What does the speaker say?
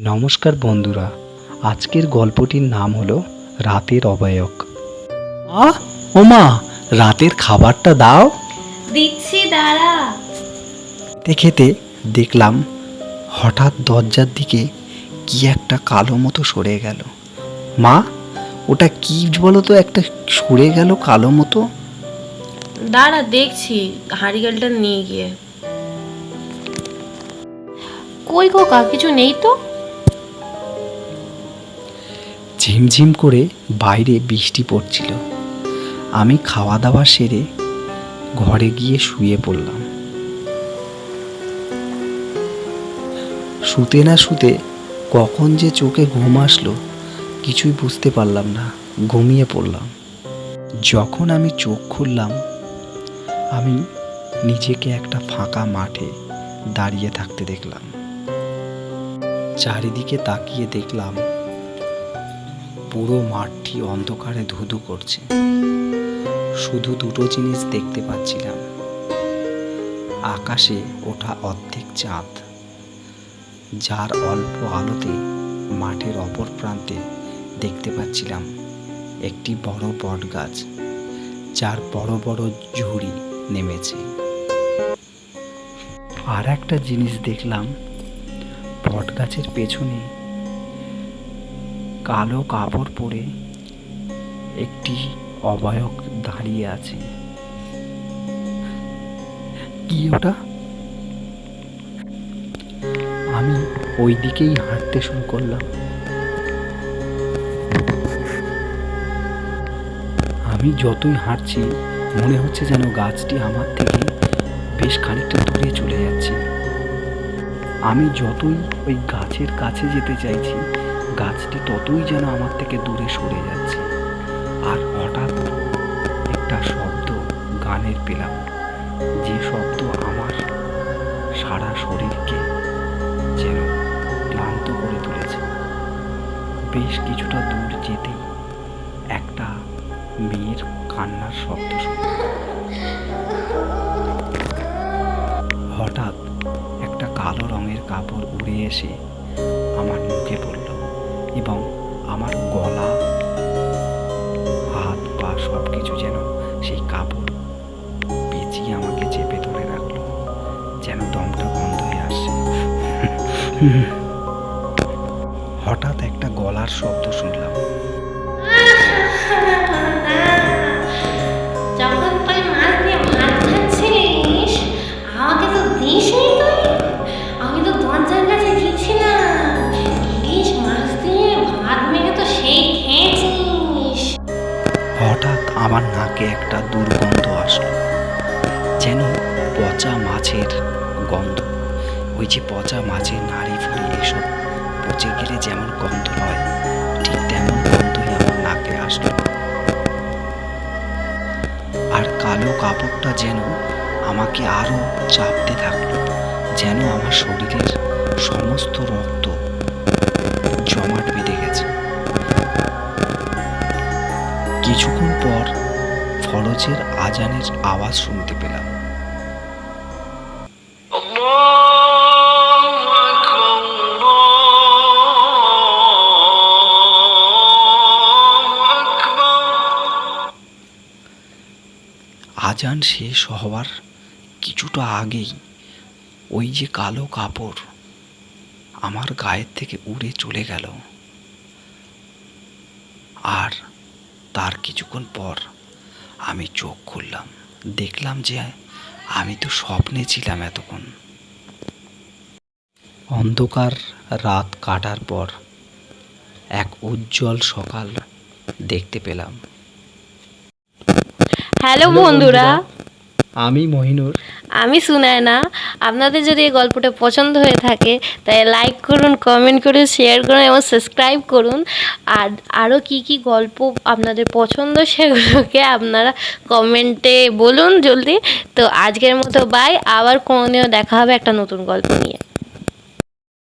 নমস্কার বন্ধুরা, আজকের গল্পটির নাম হলো রাতের অবায়ক। ওমা, রাতের খাবারটা দাও। দিচ্ছি, দাঁড়া। খেতে দেখলাম হঠাৎ দরজার দিকে কি একটা কালো মতো সরে গেল। মা, ওটা কি বলো তো, একটা সরে গেল কালো মতো। দাঁড়া, দেখছি হাঁড়িগালটা নিয়ে গিয়ে। কই খোকা, কিছু নেই তো। ঝিমঝিম করে বাইরে বৃষ্টি পড়ছিল। আমি খাওয়া দাওয়া সেরে ঘরে গিয়ে শুয়ে পড়লাম। শুতে না শুতে কখন যে চোখে ঘুম আসলো কিছুই বুঝতে পারলাম না, ঘুমিয়ে পড়লাম। যখন আমি চোখ খুললাম, আমি নিজেকে একটা ফাঁকা মাঠে দাঁড়িয়ে থাকতে দেখলাম। চারিদিকে তাকিয়ে দেখলাম পুরো মাঠটি অন্ধকারে ধুধু করছে। শুধু দুটো জিনিস দেখতে পাচ্ছিলাম, আকাশে ওঠা অর্ধেক চাঁদ, যার অল্প আলোতে মাঠের অপর প্রান্তে দেখতে পাচ্ছিলাম একটি বড় বট গাছ, যার বড় বড় ঝুড়ি নেমেছে। আর একটা জিনিস দেখলাম, বট গাছের পেছনে কালো কাপড় পরে একটি অবায়ক দাঁড়িয়ে আছে। কি ওটা? আমি ওই দিকেই হাঁটতে শুরু করলাম। আমি যতই হাঁটছি মনে হচ্ছে যেন গাছটি আমার থেকে বেশ খানিকটা দূরে চলে যাচ্ছে। আমি যতই ওই গাছের কাছে যেতে চাইছি, গাছটি ততই যেন আমার থেকে দূরে সরে যাচ্ছে। আর হঠাৎ একটা শব্দ গানের পেলাম, যে শব্দ আমার সারা শরীরকে যেন ক্লান্ত করে তুলেছে। বেশ কিছুটা দূর যেতেই একটা মেয়ের কান্নার শব্দ শুনলাম। হঠাৎ একটা কালো রঙের কাপড় উড়ে এসে আমার মুখে পড়ল এবং আমার গলা, হাত পা সব কিছু যেন সেই কাপড় পেঁচিয়ে আমাকে চেপে ধরে রাখলো, যেন দমটা বন্ধ হয়ে আসছে। হঠাৎ একটা গলার শব্দ শুনলাম। যখন তুই মাছ দিয়ে ভাত খাচ্ছিলিস, আমাকে তো দিসনি তুই। আমি তো দরজার কাছে গেছিলাম, ইলিশ মাছ দিয়ে ভাত মেখে তো সেই খেয়েছিস। হঠাৎ আমার নাকে একটা দুর্গন্ধ আসলো, যেন পচা মাছের গন্ধ। ওই যে পচা মাছের নাড়ি ফুড়ি এসব পচে গেলে যেমন গন্ধ হয়, ঠিক তেমন গন্ধই আমার নাকে আসলো। আর কালো কাপড়টা যেন আমাকে আরো চাপতে থাকলো, যেন আমার শরীরের সমস্ত রক্ত জমাট বেঁধে গেছে। কিছুক্ষণ পর ফরজের আজানের আওয়াজ শুনতে পেলাম। আজান শেষ হওয়ার কিছুটা আগেই ওই যে কালো কাপড় আমার গায়ের থেকে উড়ে চলে গেল। আর তার কিছুক্ষণ পর আমি চোখ খুললাম, দেখলাম যে আমি তো স্বপ্নে ছিলাম এতক্ষণ। অন্ধকার রাত কাটার পর এক উজ্জ্বল সকাল দেখতে পেলাম। হ্যালো বন্ধুরা, আমি মহিনুর। আমি সুনায়না। আপনাদের যদি এই গল্পটা পছন্দ হয়ে থাকে তাই লাইক করুন, কমেন্ট করুন, শেয়ার করুন এবং সাবস্ক্রাইব করুন। আর আরও কী কী গল্প আপনাদের পছন্দ সেগুলোকে আপনারা কমেন্টে বলুন জলদি। তো আজকের মতো বাই, আবার কোনোদিনও দেখা হবে একটা নতুন গল্প নিয়ে।